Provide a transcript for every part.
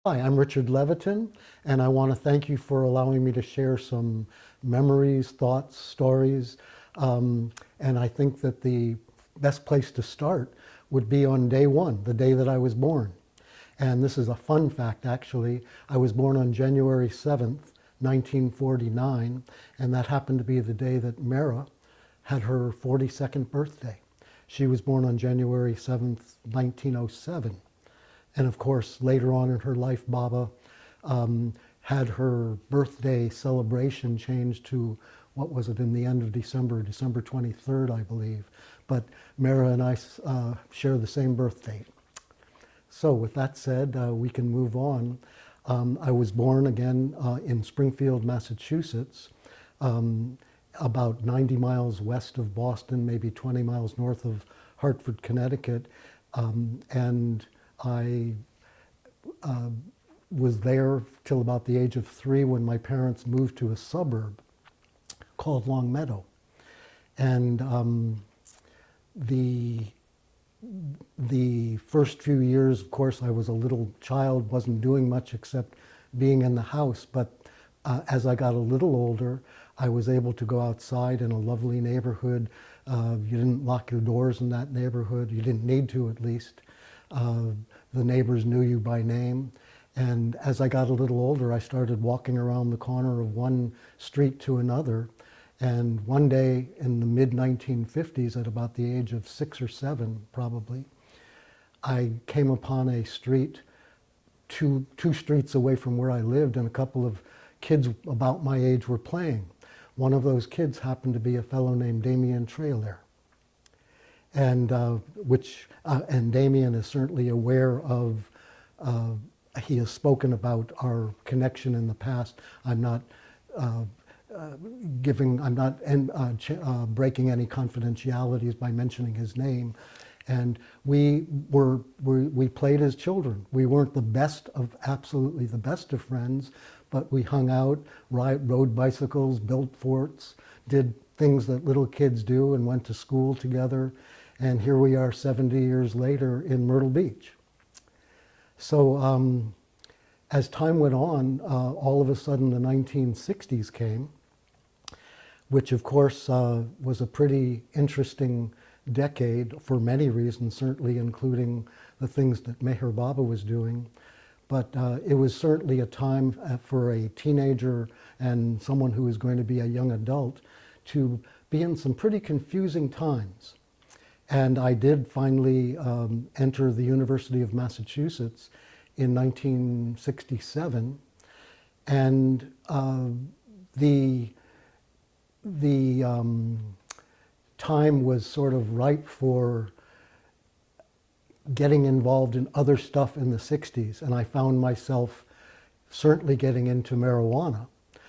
Hi, I'm Richard Leveton, and I want to thank you for allowing me to share some memories, thoughts, stories. And I think that the best place to start would be on day one, the day that I was born. And this is a fun fact, actually. I was born on January 7th, 1949, and that happened to be the day that Mara had her 42nd birthday. She was born on January 7th, 1907. And of course, later on in her life, Baba had her birthday celebration changed to, what was it, in the end of December, December 23rd, I believe. But Mara and I share the same birth date. So with that said, we can move on. I was born again in Springfield, Massachusetts, about 90 miles west of Boston, maybe 20 miles north of Hartford, Connecticut. And I was there till about the age of 3 when my parents moved to a suburb called Longmeadow. And the first few years, of course, I was a little child, wasn't doing much except being in the house. But as I got a little older, I was able to go outside in a lovely neighborhood. You didn't lock your doors in that neighborhood. You didn't need to, at least. The neighbors knew you by name. And as I got a little older, I started walking around the corner of one street to another. And one day in the mid-1950s, at about the age of 6 or 7 probably, I came upon a street two streets away from where I lived, and a couple of kids about my age were playing. One of those kids happened to be a fellow named Damien Trailer. And and Damien is certainly aware of, he has spoken about our connection in the past. I'm not breaking any confidentialities by mentioning his name. And we played as children. We weren't absolutely the best of friends, but we hung out, rode bicycles, built forts, did things that little kids do, and went to school together. And here we are 70 years later in Myrtle Beach. So as time went on, all of a sudden the 1960s came, which of course was a pretty interesting decade for many reasons, certainly including the things that Meher Baba was doing. But it was certainly a time for a teenager and someone who was going to be a young adult to be in some pretty confusing times. And I did finally enter the University of Massachusetts in 1967. And the time was sort of ripe for getting involved in other stuff in the 60s. And I found myself certainly getting into marijuana,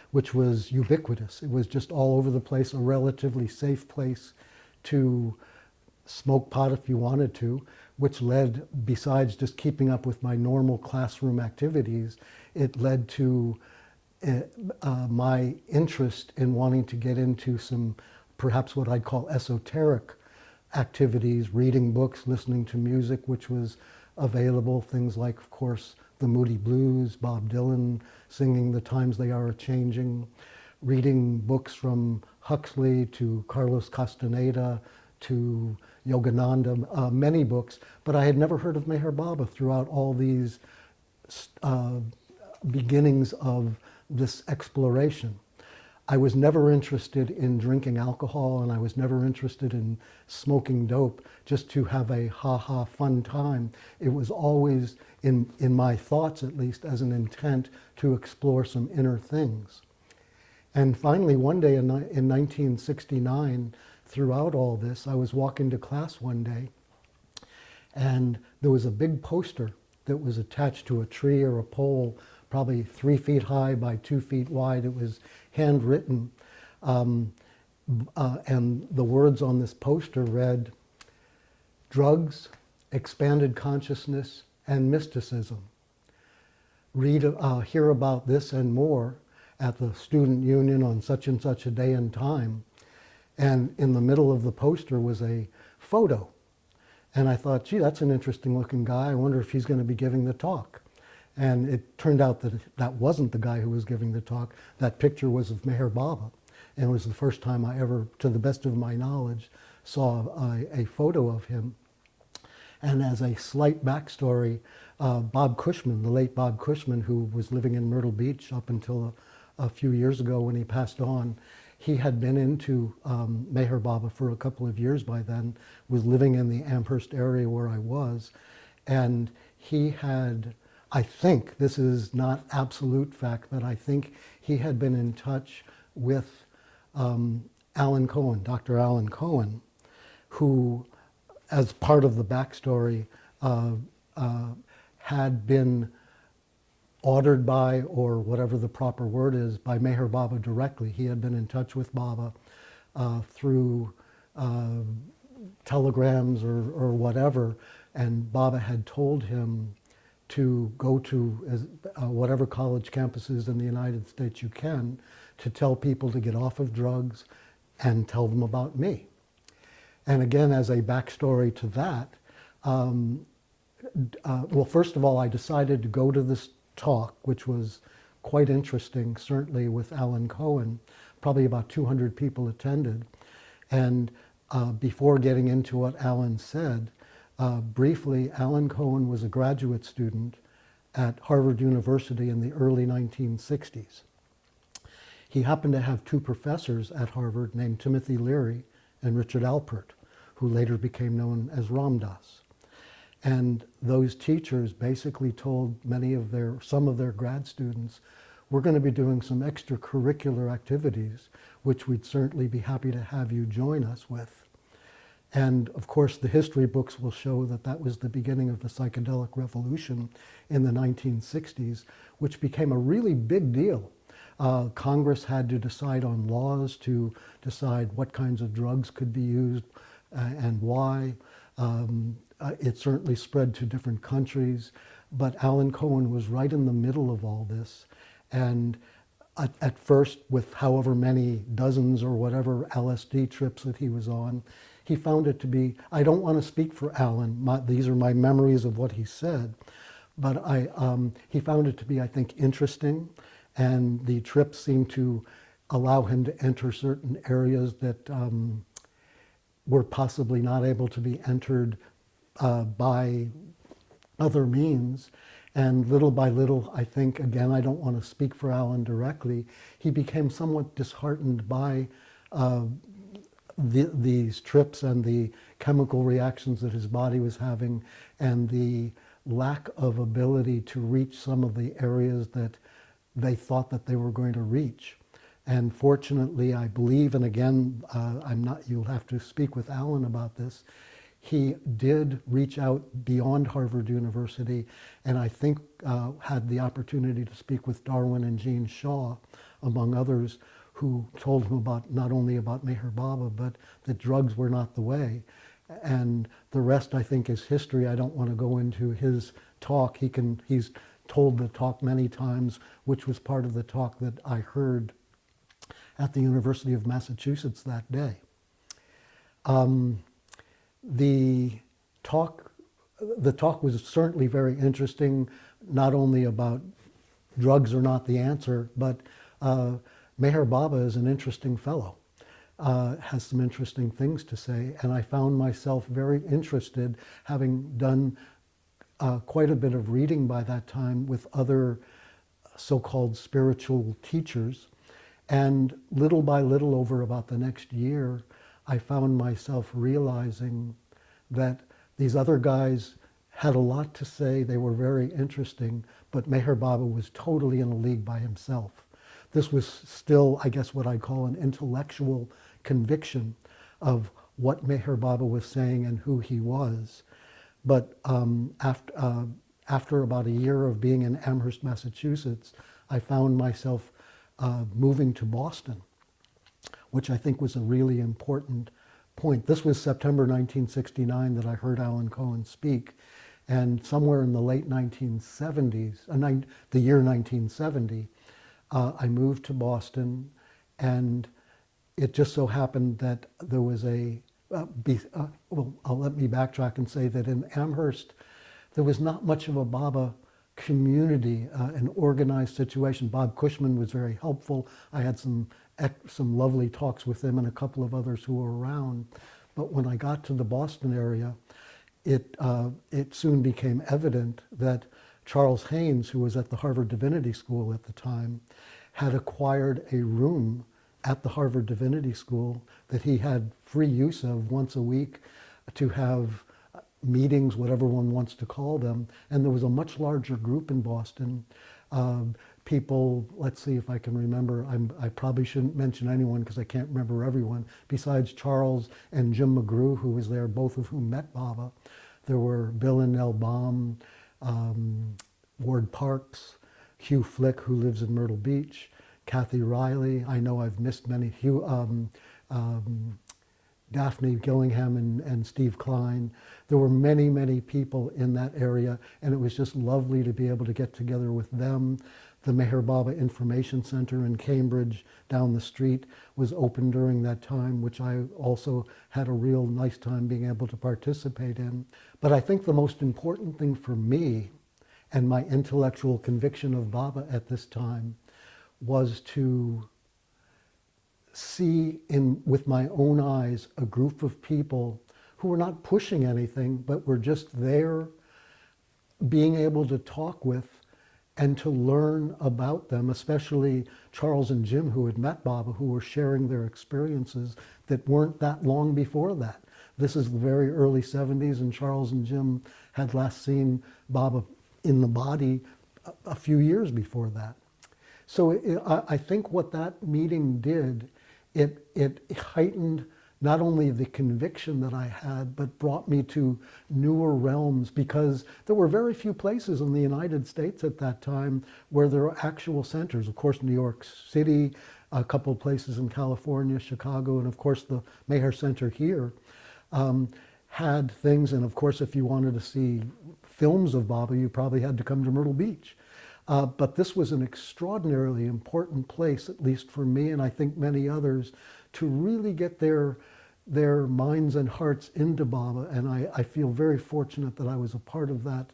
which was ubiquitous. It was just all over the place, a relatively safe place to smoke pot if you wanted to, which led, besides just keeping up with my normal classroom activities, it led to my interest in wanting to get into some, perhaps what I'd call esoteric activities, reading books, listening to music, which was available, things like, of course, the Moody Blues, Bob Dylan singing The Times They Are A-Changing, reading books from Huxley to Carlos Castaneda to Yogananda, many books, but I had never heard of Meher Baba throughout all these beginnings of this exploration. I was never interested in drinking alcohol, and I was never interested in smoking dope just to have a ha-ha fun time. It was always, in my thoughts at least, as an intent to explore some inner things. And finally, one day in 1969, throughout all this, I was walking to class one day, and there was a big poster that was attached to a tree or a pole, probably 3 feet high by 2 feet wide. It was handwritten, and the words on this poster read, "Drugs, expanded consciousness, and mysticism. Hear about this and more at the Student Union on such and such a day and time." And in the middle of the poster was a photo. And I thought, gee, that's an interesting looking guy. I wonder if he's going to be giving the talk. And it turned out that that wasn't the guy who was giving the talk. That picture was of Meher Baba. And it was the first time I ever, to the best of my knowledge, saw a photo of him. And as a slight backstory, Bob Cushman, the late Bob Cushman, who was living in Myrtle Beach up until a few years ago when he passed on, he had been into Meher Baba for a couple of years by then, was living in the Amherst area where I was, and he had, I think, this is not absolute fact, but I think he had been in touch with Alan Cohen, Dr. Alan Cohen, who, as part of the backstory, had been ordered by, or whatever the proper word is, by Meher Baba directly. He had been in touch with Baba through telegrams or whatever, and Baba had told him to go to whatever college campuses in the United States you can to tell people to get off of drugs and tell them about me. And again, as a backstory to that, well, first of all, I decided to go to this talk, which was quite interesting, certainly with Alan Cohen. Probably about 200 people attended. And before getting into what Alan said, briefly, Alan Cohen was a graduate student at Harvard University in the early 1960s. He happened to have two professors at Harvard named Timothy Leary and Richard Alpert, who later became known as Ram Dass. And those teachers basically told some of their grad students, we're going to be doing some extracurricular activities, which we'd certainly be happy to have you join us with. And of course, the history books will show that that was the beginning of the psychedelic revolution in the 1960s, which became a really big deal. Congress had to decide on laws to decide what kinds of drugs could be used and why. It certainly spread to different countries, but Alan Cohen was right in the middle of all this. And at first, with however many dozens or whatever LSD trips that he was on, he found it to be, I don't want to speak for Alan, these are my memories of what he said, but he found it to be, I think, interesting, and the trips seemed to allow him to enter certain areas that were possibly not able to be entered by other means. And little by little, I think, again, I don't want to speak for Alan directly, he became somewhat disheartened by these trips and the chemical reactions that his body was having, and the lack of ability to reach some of the areas that they thought that they were going to reach. And fortunately, I believe, and again, you'll have to speak with Alan about this, he did reach out beyond Harvard University, and I think had the opportunity to speak with Darwin and Jean Shaw, among others, who told him not only about Meher Baba, but that drugs were not the way. And the rest, I think, is history. I don't want to go into his talk. He's told the talk many times, which was part of the talk that I heard at the University of Massachusetts that day. The talk was certainly very interesting, not only about drugs are not the answer, but Meher Baba is an interesting fellow, has some interesting things to say, and I found myself very interested, having done quite a bit of reading by that time with other so-called spiritual teachers, and little by little over about the next year, I found myself realizing that these other guys had a lot to say. They were very interesting, but Meher Baba was totally in a league by himself. This was still, I guess, what I call an intellectual conviction of what Meher Baba was saying and who he was. But after about a year of being in Amherst, Massachusetts, I found myself moving to Boston, which I think was a really important point. This was September 1969 that I heard Alan Cohen speak, and somewhere in the late 1970s, the year 1970, I moved to Boston, and it just so happened that there was let me backtrack and say that in Amherst, there was not much of a Baba community, an organized situation. Bob Cushman was very helpful. I had some lovely talks with him and a couple of others who were around. But when I got to the Boston area, it soon became evident that Charles Haynes, who was at the Harvard Divinity School at the time, had acquired a room at the Harvard Divinity School that he had free use of once a week to have meetings, whatever one wants to call them. And there was a much larger group in Boston. People, let's see if I can remember, I probably shouldn't mention anyone because I can't remember everyone, besides Charles and Jim McGrew, who was there, both of whom met Baba. There were Bill and Nell Baum, Ward Parks, Hugh Flick, who lives in Myrtle Beach, Kathy Riley. I know I've missed many. Daphne Gillingham and Steve Klein. There were many, many people in that area, and it was just lovely to be able to get together with them. The Meher Baba Information Center in Cambridge down the street was open during that time, which I also had a real nice time being able to participate in. But I think the most important thing for me and my intellectual conviction of Baba at this time was to see with my own eyes a group of people who were not pushing anything, but were just there, being able to talk with and to learn about them, especially Charles and Jim, who had met Baba, who were sharing their experiences that weren't that long before that. This is the very early 70s, and Charles and Jim had last seen Baba in the body a few years before that. So I think what that meeting did, it heightened not only the conviction that I had, but brought me to newer realms, because there were very few places in the United States at that time where there were actual centers. Of course, New York City, a couple of places in California, Chicago, and of course the Meher Center here had things. And of course, if you wanted to see films of Baba, you probably had to come to Myrtle Beach. But this was an extraordinarily important place, at least for me, and I think many others, to really get their minds and hearts into Baba. And I feel very fortunate that I was a part of that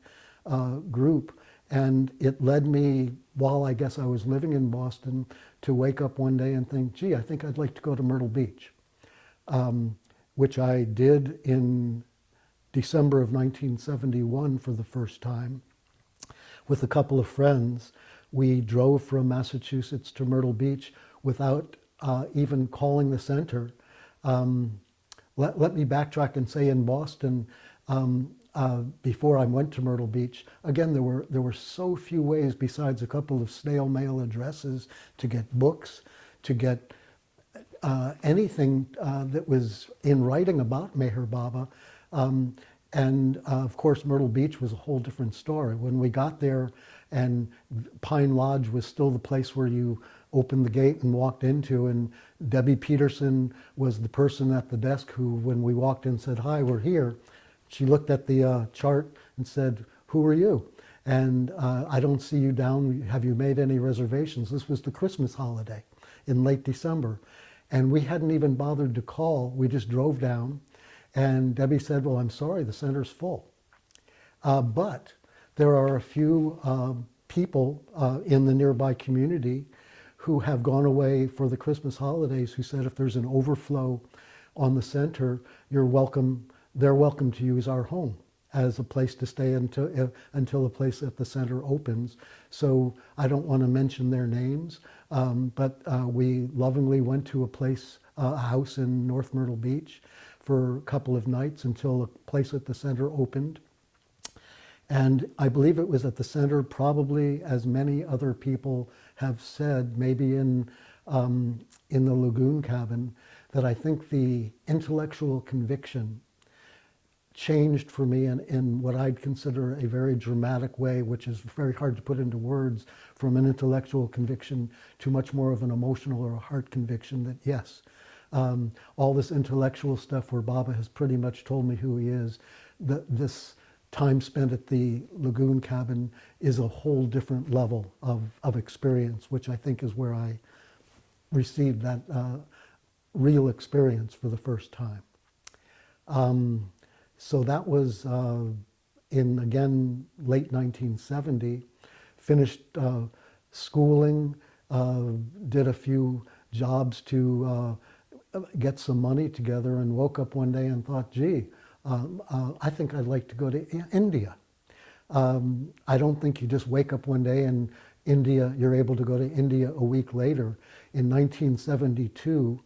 group. And it led me, while I guess I was living in Boston, to wake up one day and think, gee, I think I'd like to go to Myrtle Beach, which I did in December of 1971 for the first time. With a couple of friends, we drove from Massachusetts to Myrtle Beach without even calling the center. Let me backtrack and say, in Boston, before I went to Myrtle Beach, again, there were so few ways besides a couple of snail mail addresses to get books, to get anything that was in writing about Meher Baba. And of course, Myrtle Beach was a whole different story. When we got there, and Pine Lodge was still the place where you opened the gate and walked into, and Debbie Peterson was the person at the desk who, when we walked in, said, "Hi, we're here." She looked at the chart and said, "Who are you?" And "I don't see you down. Have you made any reservations?" This was the Christmas holiday in late December. And we hadn't even bothered to call. We just drove down. And Debbie said, "Well, I'm sorry, the center's full." But there are a few people in the nearby community who have gone away for the Christmas holidays who said if there's an overflow on the center, you're welcome. They're welcome to use our home as a place to stay until the place at the center opens. So I don't want to mention their names, but we lovingly went to a house in North Myrtle Beach for a couple of nights until a place at the center opened. And I believe it was at the center, probably as many other people have said, maybe in the lagoon cabin, that I think the intellectual conviction changed for me in what I'd consider a very dramatic way, which is very hard to put into words, from an intellectual conviction to much more of an emotional or a heart conviction that yes, all this intellectual stuff where Baba has pretty much told me who he is, this time spent at the lagoon cabin is a whole different level of experience, which I think is where I received that real experience for the first time. So that was in, again, late 1970. finished schooling, did a few jobs to get some money together, and woke up one day and thought, gee, I think I'd like to go to India. I don't think you just wake up one day and you're able to go to India a week later. In 1972,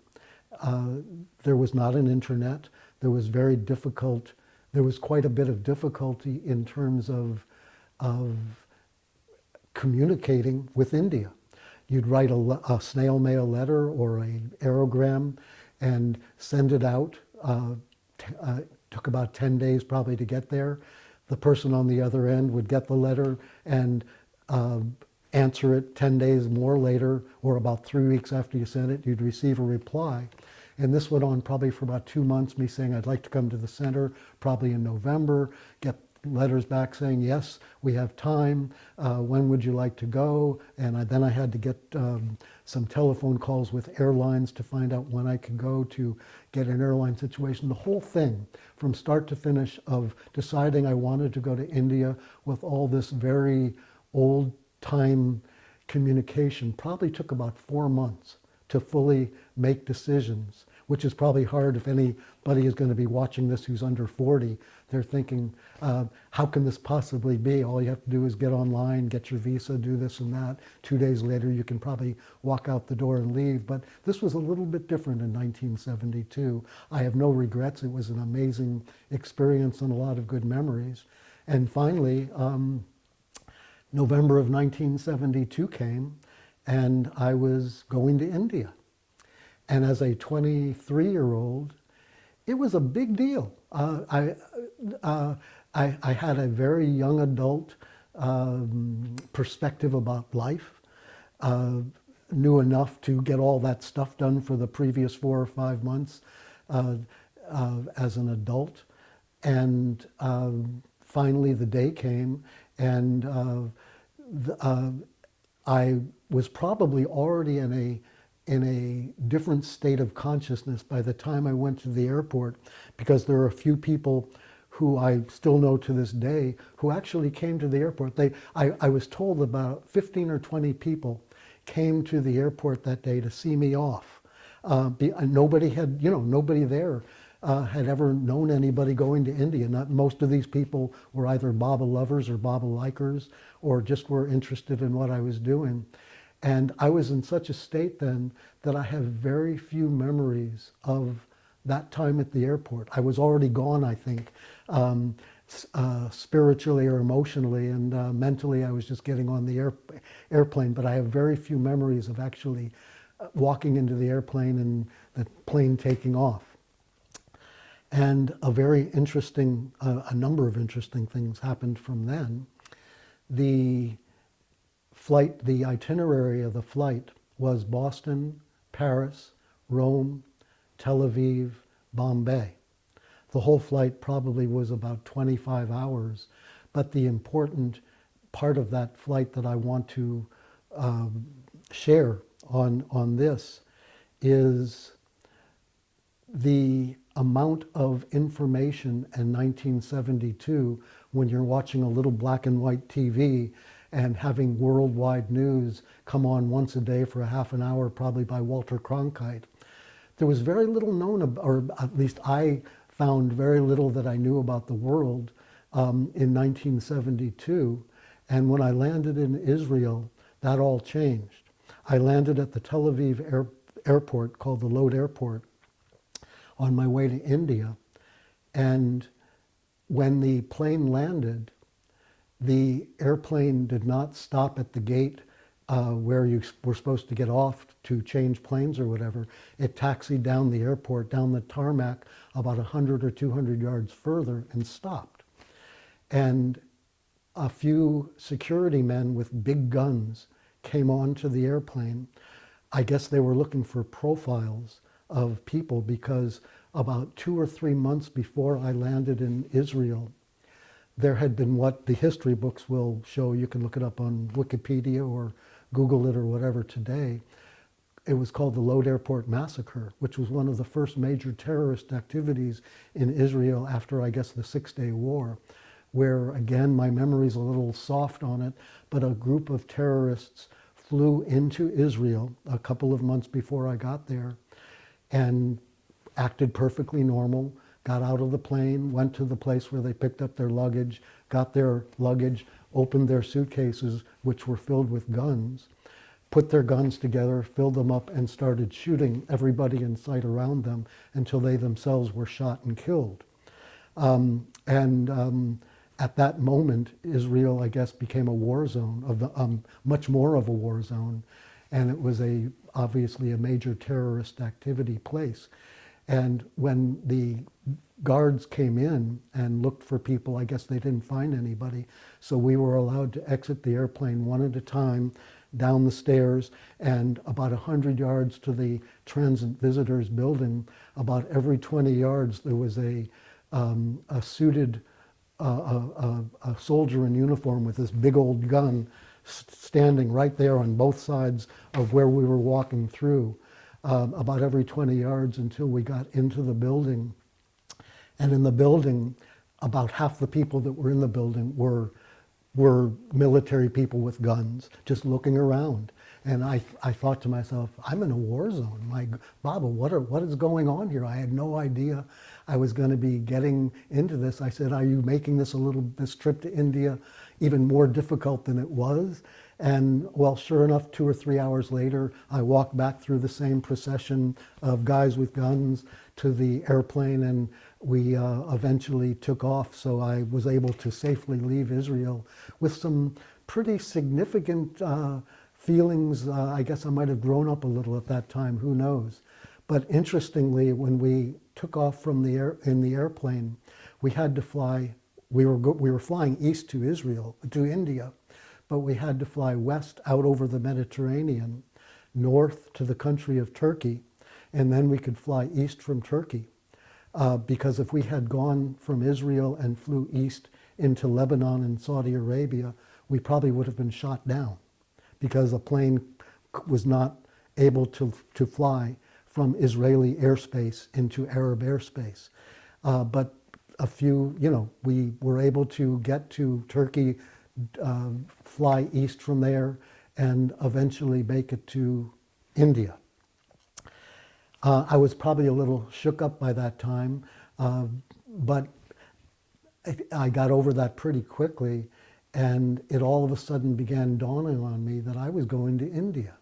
there was not an internet. There was there was quite a bit of difficulty in terms of communicating with India. You'd write a snail mail letter or an aerogram and send it out. Took about 10 days probably to get there. The person on the other end would get the letter and answer it 10 days more later, or about 3 weeks after you sent it, you'd receive a reply. And this went on probably for about 2 months, me saying I'd like to come to the center, probably in November, get letters back saying, yes, we have time, when would you like to go? And then I had to get some telephone calls with airlines to find out when I could go to get an airline situation. The whole thing, from start to finish, of deciding I wanted to go to India with all this very old time communication, probably took about 4 months to fully make decisions, which is probably hard if anybody is going to be watching this who's under 40. They're thinking, how can this possibly be? All you have to do is get online, get your visa, do this and that. 2 days later, you can probably walk out the door and leave. But this was a little bit different in 1972. I have no regrets. It was an amazing experience and a lot of good memories. And finally, November of 1972 came, and I was going to India. And as a 23-year-old, it was a big deal. I had a very young adult perspective about life, knew enough to get all that stuff done for the previous 4 or 5 months as an adult. And finally the day came, and I was probably already in a different state of consciousness by the time I went to the airport, because there are a few people who I still know to this day who actually came to the airport. I was told about 15 or 20 people came to the airport that day to see me off. Nobody had, nobody there had ever known anybody going to India. Most of these people were either Baba lovers or Baba likers, or just were interested in what I was doing. And I was in such a state then that I have very few memories of that time at the airport. I was already gone, I think, spiritually or emotionally, and mentally I was just getting on the airplane. But I have very few memories of actually walking into the airplane and the plane taking off. And a number of interesting things happened from then. The itinerary of the flight was Boston, Paris, Rome, Tel Aviv, Bombay. The whole flight probably was about 25 hours, but the important part of that flight that I want to share on this is the amount of information in 1972 when you're watching a little black and white TV and having worldwide news come on once a day for a half an hour, probably by Walter Cronkite. There was very little known, or at least I found very little that I knew about the world in 1972. And when I landed in Israel, that all changed. I landed at the Tel Aviv airport, called the Lod Airport, on my way to India. And when the plane landed, the airplane did not stop at the gate where you were supposed to get off to change planes or whatever. It taxied down the airport, down the tarmac, about 100 or 200 yards further, and stopped. And a few security men with big guns came onto the airplane. I guess they were looking for profiles of people, because about 2 or 3 months before I landed in Israel, there had been what the history books will show. You can look it up on Wikipedia or Google it or whatever today. It was called the Lod Airport Massacre, which was one of the first major terrorist activities in Israel after, I guess, the 6-Day War, where, again, my memory's a little soft on it, but a group of terrorists flew into Israel a couple of months before I got there and acted perfectly normal, got out of the plane, went to the place where they picked up their luggage, got their luggage, opened their suitcases, which were filled with guns, put their guns together, filled them up, and started shooting everybody in sight around them until they themselves were shot and killed. At that moment, Israel, I guess, became a war zone, much more of a war zone, and it was obviously a major terrorist activity place. And when the guards came in and looked for people, I guess they didn't find anybody, so we were allowed to exit the airplane one at a time, down the stairs, and about 100 yards to the transit visitors building, about every 20 yards there was a suited a soldier in uniform with this big old gun standing right there on both sides of where we were walking through, about every 20 yards until we got into the building. And in the building, about half the people that were in the building were military people with guns, just looking around. And I thought to myself, I'm in a war zone. Baba, what is going on here? I had no idea I was going to be getting into this. I said, are you making this trip to India even more difficult than it was? And well, sure enough, 2 or 3 hours later, I walked back through the same procession of guys with guns to the airplane, and we eventually took off. So I was able to safely leave Israel with some pretty significant feelings. I guess I might have grown up a little at that time, who knows. But interestingly, when we took off from in the airplane, we had to fly, we were flying east to Israel, to India, but we had to fly west out over the Mediterranean, north to the country of Turkey, and then we could fly east from Turkey. Because if we had gone from Israel and flew east into Lebanon and Saudi Arabia, we probably would have been shot down, because a plane was not able to fly from Israeli airspace into Arab airspace. But we were able to get to Turkey, fly east from there, and eventually make it to India. I was probably a little shook up by that time, but I got over that pretty quickly, and it all of a sudden began dawning on me that I was going to India.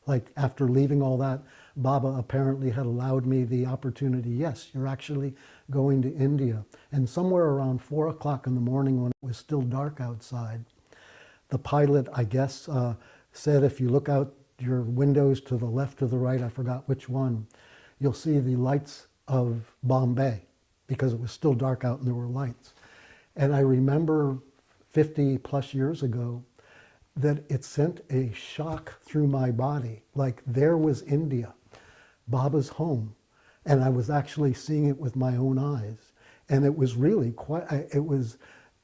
Like, after leaving all that, Baba apparently had allowed me the opportunity. Yes, you're actually going to India. And somewhere around 4 o'clock in the morning, when it was still dark outside, the pilot, I guess, said, if you look out your windows to the left or the right, I forgot which one, you'll see the lights of Bombay, because it was still dark out and there were lights. And I remember 50 plus years ago that it sent a shock through my body. Like, there was India, Baba's home, and I was actually seeing it with my own eyes. And it was really it was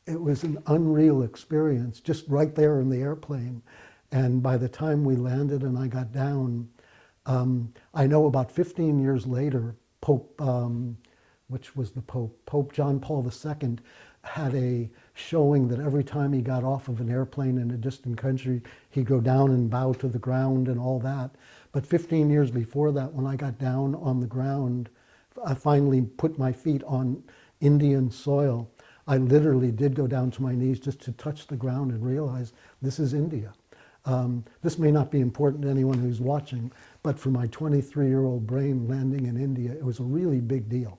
an unreal experience, just right there in the airplane. And by the time we landed and I got down, I know about 15 years later, Pope, which was the Pope? Pope John Paul II had a showing that every time he got off of an airplane in a distant country, he'd go down and bow to the ground and all that. But 15 years before that, when I got down on the ground, I finally put my feet on Indian soil. I literally did go down to my knees just to touch the ground and realize this is India. This may not be important to anyone who's watching, but for my 23-year-old brain landing in India, it was a really big deal.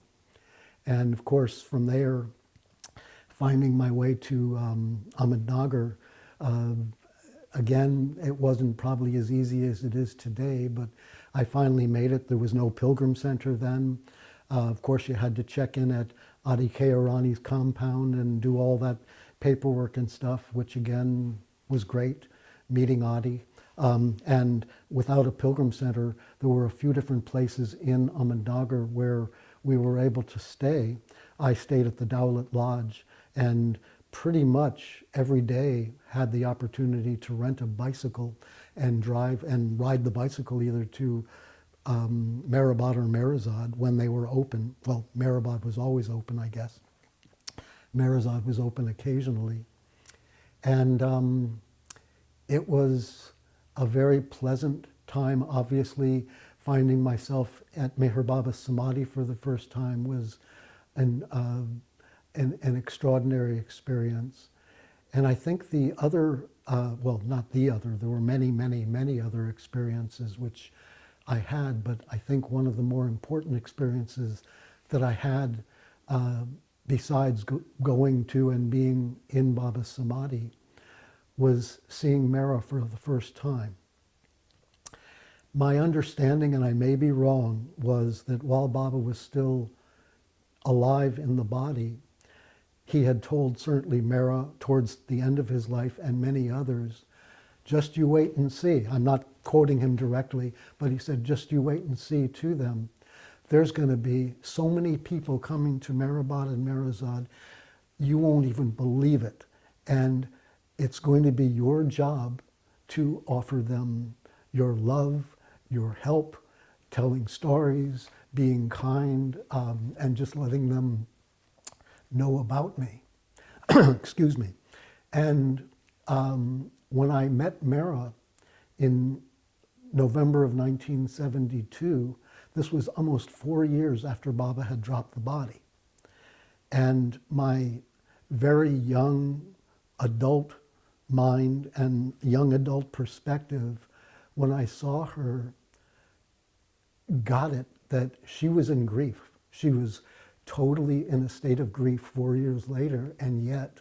And of course, from there, finding my way to Ahmednagar, again, it wasn't probably as easy as it is today, but I finally made it. There was no pilgrim center then. Of course, you had to check in at Adi Keirani's compound and do all that paperwork and stuff, which again was great, meeting Adi. And without a pilgrim center, there were a few different places in Ahmednagar where we were able to stay. I stayed at the Dowlat Lodge, and pretty much every day had the opportunity to rent a bicycle and drive and ride the bicycle either to Mehrabad or Merazad when they were open. Well, Mehrabad was always open, I guess. Merazad was open occasionally. And it was a very pleasant time. Obviously, finding myself at Meher Baba's Samadhi for the first time was an extraordinary experience. And I think the other, well, not the other, there were many, many, many other experiences which I had, but I think one of the more important experiences that I had, besides going to and being in Baba's Samadhi, was seeing Mara for the first time. My understanding, and I may be wrong, was that while Baba was still alive in the body, he had told certainly Mara towards the end of his life and many others, just you wait and see. I'm not quoting him directly, but he said, just you wait and see to them. There's going to be so many people coming to Mehrabad and Merazad, you won't even believe it. And it's going to be your job to offer them your love, your help, telling stories, being kind, and just letting them know about me. Excuse me. And when I met Mara in November of 1972, this was almost 4 years after Baba had dropped the body. And my very young adult mind and young adult perspective, when I saw her, got it that she was in grief. She was totally in a state of grief 4 years later, and yet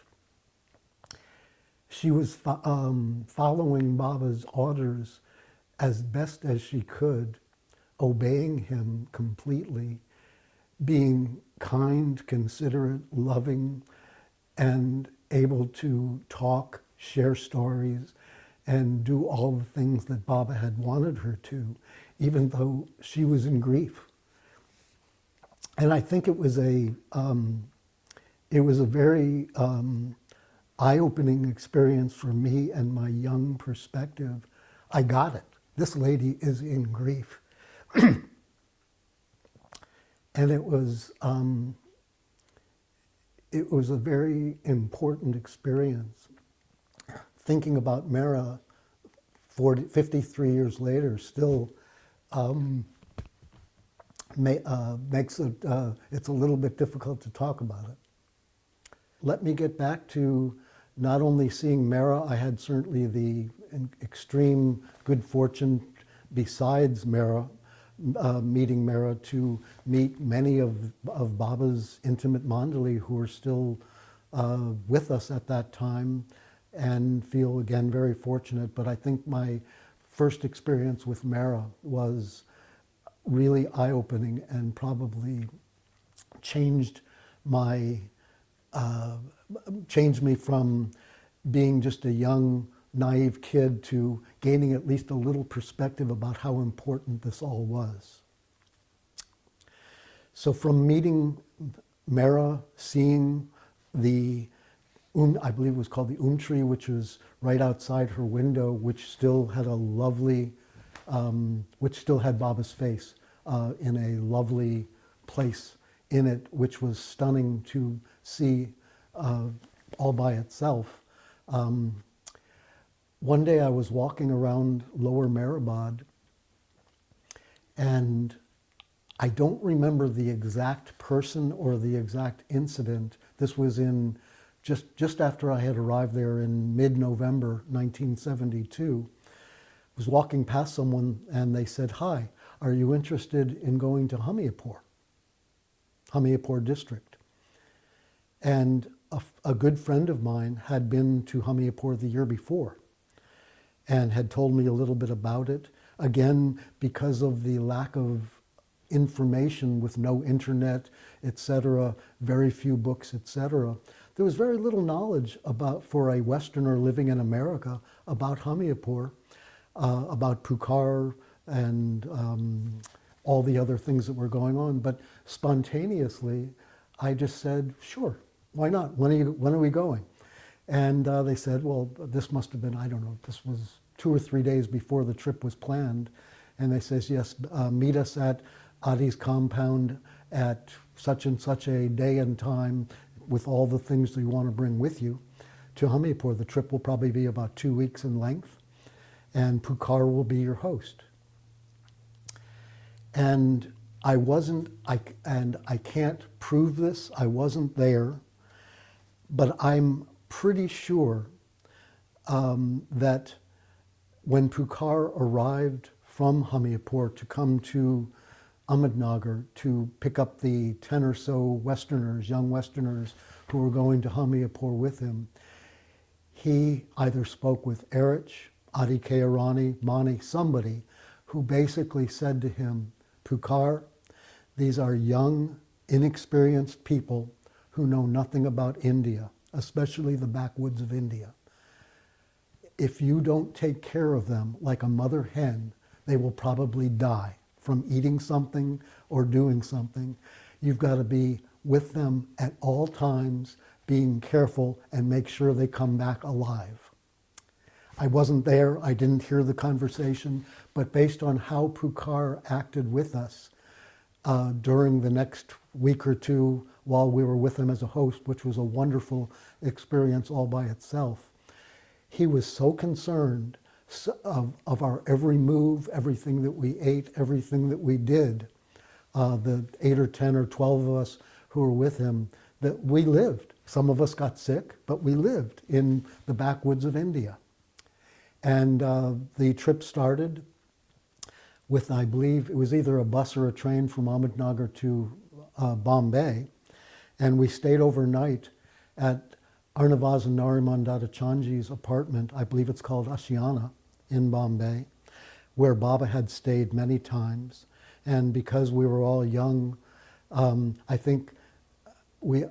she was following Baba's orders as best as she could, obeying him completely, being kind, considerate, loving, and able to talk, share stories, and do all the things that Baba had wanted her to, even though she was in grief. And I think it was a very eye-opening experience for me and my young perspective. I got it. This lady is in grief. And it was a very important experience. Thinking about Mara 53 years later still makes it, it's a little bit difficult to talk about it. Let me get back to not only seeing Mara, I had certainly the extreme good fortune, besides Mara, meeting Mara, to meet many of Baba's intimate mandali who are still with us at that time, and feel again very fortunate. But I think my first experience with Mara was really eye-opening and probably changed me from being just a young, naive kid to gaining at least a little perspective about how important this all was. So from meeting Mara, seeing the, I believe it was called the tree, which was right outside her window, which still had a lovely, which still had Baba's face in a lovely place in it, which was stunning to see all by itself. One day I was walking around Lower Mehrabad, and I don't remember the exact person or the exact incident. This was in just after I had arrived there in mid-November 1972. I was walking past someone and they said, "Hi, are you interested in going to Hamiapur district?" And a good friend of mine had been to Hamiapur the year before and had told me a little bit about it. Again, because of the lack of information with no internet, etc., very few books, etc., there was very little knowledge about, for a Westerner living in America, about Hamiapur, about Pukar, and all the other things that were going on. But spontaneously, I just said, sure, why not? When are we going? And they said, well, this must have been, I don't know, this was 2 or 3 days before the trip was planned. And they says, yes, meet us at Adi's compound at such and such a day and time. with all the things that you want to bring with you to Hamipur. The trip will probably be about 2 weeks in length, and Pukar will be your host. And I can't prove this, I wasn't there, but I'm pretty sure that when Pukar arrived from Hamipur to come to Ahmednagar to pick up the 10 or so Westerners, young Westerners who were going to Hamipur with him, he either spoke with Erich, Adi Keirani, Mani, somebody who basically said to him, Pukar, these are young, inexperienced people who know nothing about India, especially the backwoods of India. If you don't take care of them like a mother hen, they will probably die from eating something or doing something. You've got to be with them at all times, being careful and make sure they come back alive. I wasn't there, I didn't hear the conversation, but based on how Pukar acted with us during the next week or two while we were with him as a host, which was a wonderful experience all by itself, he was so concerned of our every move, everything that we ate, everything that we did, the 8 or 10 or 12 of us who were with him, that we lived. Some of us got sick, but we lived in the backwoods of India. And the trip started with, I believe, it was either a bus or a train from Ahmednagar to Bombay. And we stayed overnight at Arnavaz and Nariman Dadachandji's apartment, I believe it's called Ashiana, in Bombay, where Baba had stayed many times. And because we were all young, I think we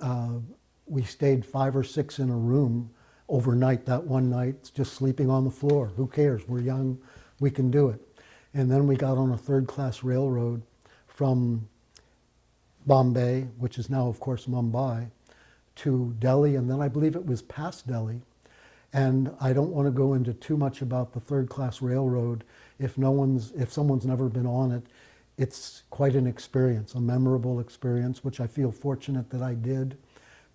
stayed 5 or 6 in a room overnight that one night, just sleeping on the floor. Who cares? We're young, we can do it. And then we got on a third-class railroad from Bombay, which is now, of course, Mumbai, to Delhi, and then I believe it was past Delhi. And I don't want to go into too much about the third-class railroad. If someone's never been on it, it's quite an experience, a memorable experience, which I feel fortunate that I did.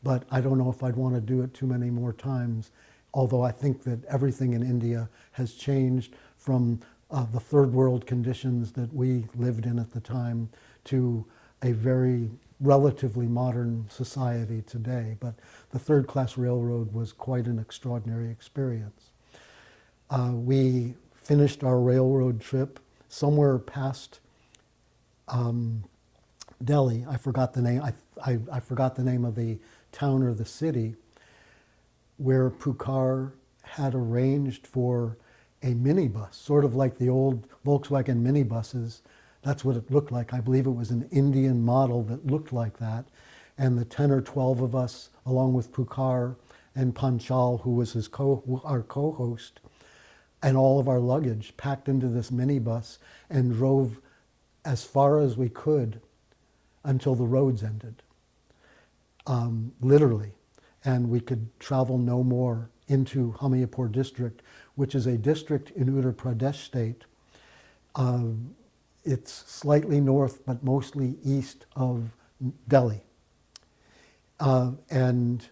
But I don't know if I'd want to do it too many more times, although I think that everything in India has changed from the third world conditions that we lived in at the time to a very relatively modern society today. But the third class railroad was quite an extraordinary experience. We finished our railroad trip somewhere past Delhi. I forgot the name. I forgot the name of the town or the city, where Pukar had arranged for a minibus, sort of like the old Volkswagen minibuses. That's what it looked like. I believe it was an Indian model that looked like that. And the 10 or 12 of us, along with Pukar and Panchal, who was our co-host, and all of our luggage packed into this minibus and drove as far as we could until the roads ended. Literally. And we could travel no more into Hamiyapur district, which is a district in Uttar Pradesh state. It's slightly north, but mostly east of Delhi. And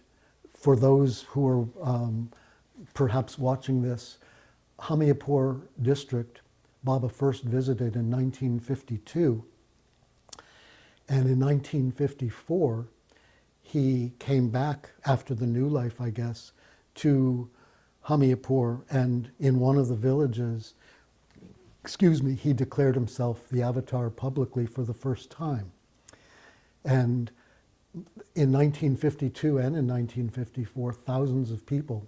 for those who are perhaps watching this, Hamiyapur district, Baba first visited in 1952. And in 1954, he came back after the New Life, I guess, to Hamiyapur, and in one of the villages, he declared himself the avatar publicly for the first time. And in 1952 and in 1954, thousands of people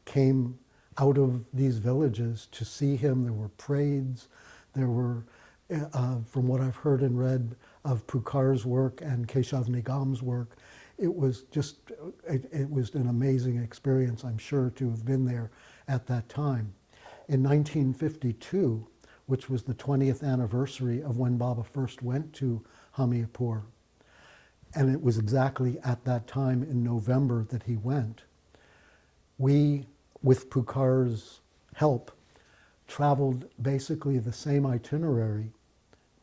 came out of these villages to see him. There were parades, there were, from what I've heard and read of Pukar's work and Keshav Nigam's work, it was an amazing experience, I'm sure, to have been there at that time. In 1952, which was the 20th anniversary of when Baba first went to Hamiyapur, and it was exactly at that time in November that he went, we, with Pukar's help, traveled basically the same itinerary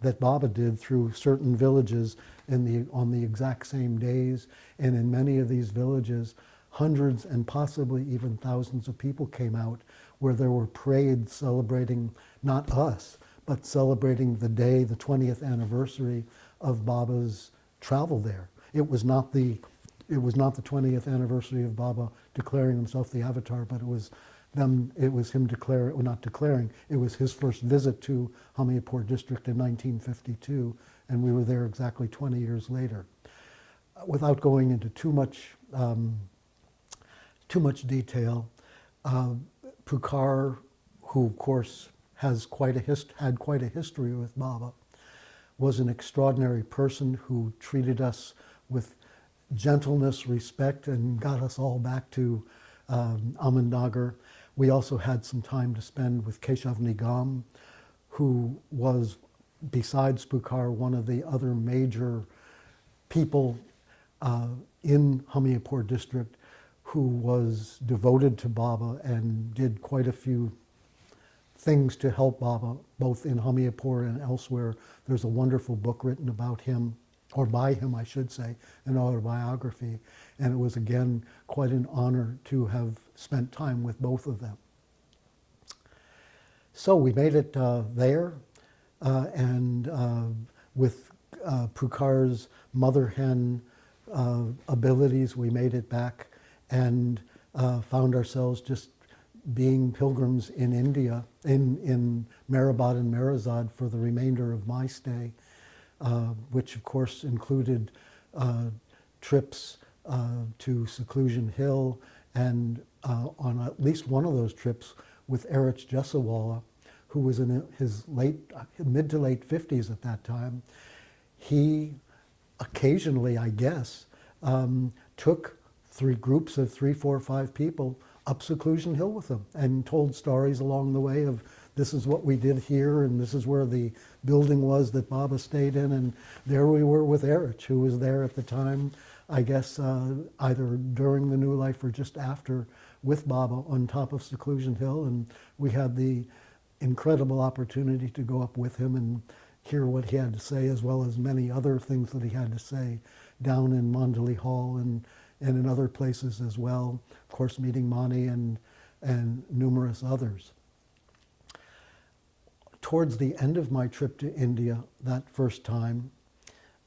that Baba did through certain villages on the exact same days. And in many of these villages, hundreds and possibly even thousands of people came out, where there were parades celebrating not us, but celebrating the day, the 20th anniversary of Baba's travel there. It was not the 20th anniversary of Baba declaring himself the avatar, but it was him not declaring, it was his first visit to Hamiapur district in 1952, and we were there exactly 20 years later. Without going into too much detail, Pukhar, who of course had quite a history with Baba, was an extraordinary person who treated us with gentleness, respect, and got us all back to Ahmednagar. We also had some time to spend with Keshav Nigam, who was, besides Pukhar, one of the other major people in Hamiapur district who was devoted to Baba and did quite a few things to help Baba, both in Hamiapur and elsewhere. There's a wonderful book written about him, or by him, I should say, an autobiography. And it was, again, quite an honor to have spent time with both of them. So we made it there, and with Pukhar's mother hen abilities, we made it back and found ourselves just being pilgrims in India, in Mehrabad and Merazad for the remainder of my stay, which of course included trips to Seclusion Hill, and on at least one of those trips with Erich Jesawala, who was in his mid to late 50s at that time. He occasionally, I guess, took groups of 3, 4, 5 people up Seclusion Hill with him and told stories along the way of, this is what we did here, and this is where the building was that Baba stayed in, and there we were with Erich, who was there at the time, I guess either during the New Life or just after, with Baba on top of Seclusion Hill, and we had the incredible opportunity to go up with him and hear what he had to say, as well as many other things that he had to say down in Mandali Hall and in other places as well. Of course, meeting Mani and numerous others. Towards the end of my trip to India that first time,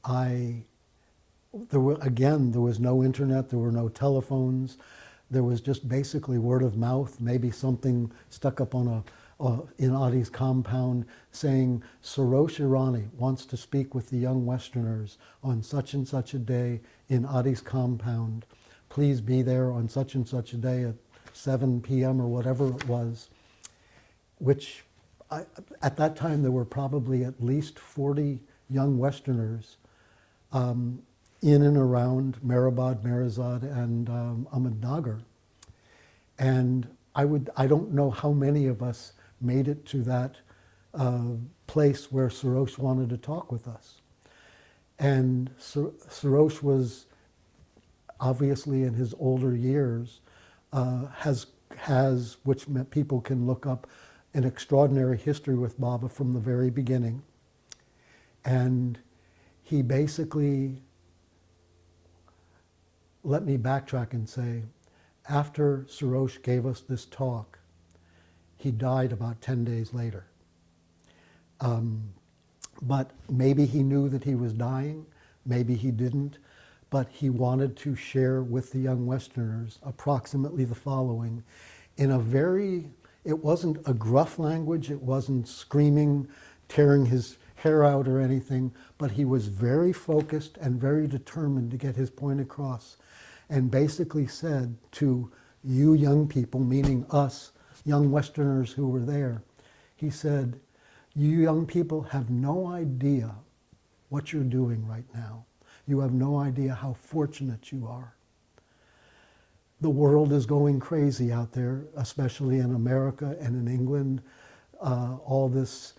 there was no internet, there were no telephones, there was just basically word of mouth, maybe something stuck up on in Adi's compound saying, Sarosh Irani wants to speak with the young Westerners on such and such a day in Adi's compound. Please be there on such and such a day at 7 p.m. or whatever it was, which at that time there were probably at least 40 young Westerners in and around Mehrabad, Merazad, and Ahmednagar. And I don't know how many of us made it to that place where Sarosh wanted to talk with us. And Sarosh was obviously in his older years, has, which people can look up, an extraordinary history with Baba from the very beginning. And he basically, let me backtrack and say, after Sarosh gave us this talk, he died about 10 days later. But maybe he knew that he was dying, maybe he didn't, but he wanted to share with the young Westerners approximately the following in a very, it wasn't a gruff language, it wasn't screaming, tearing his hair out or anything, but he was very focused and very determined to get his point across, and basically said to you young people, meaning us, young Westerners who were there, he said, you young people have no idea what you're doing right now. You have no idea how fortunate you are. The world is going crazy out there, especially in America and in England. All this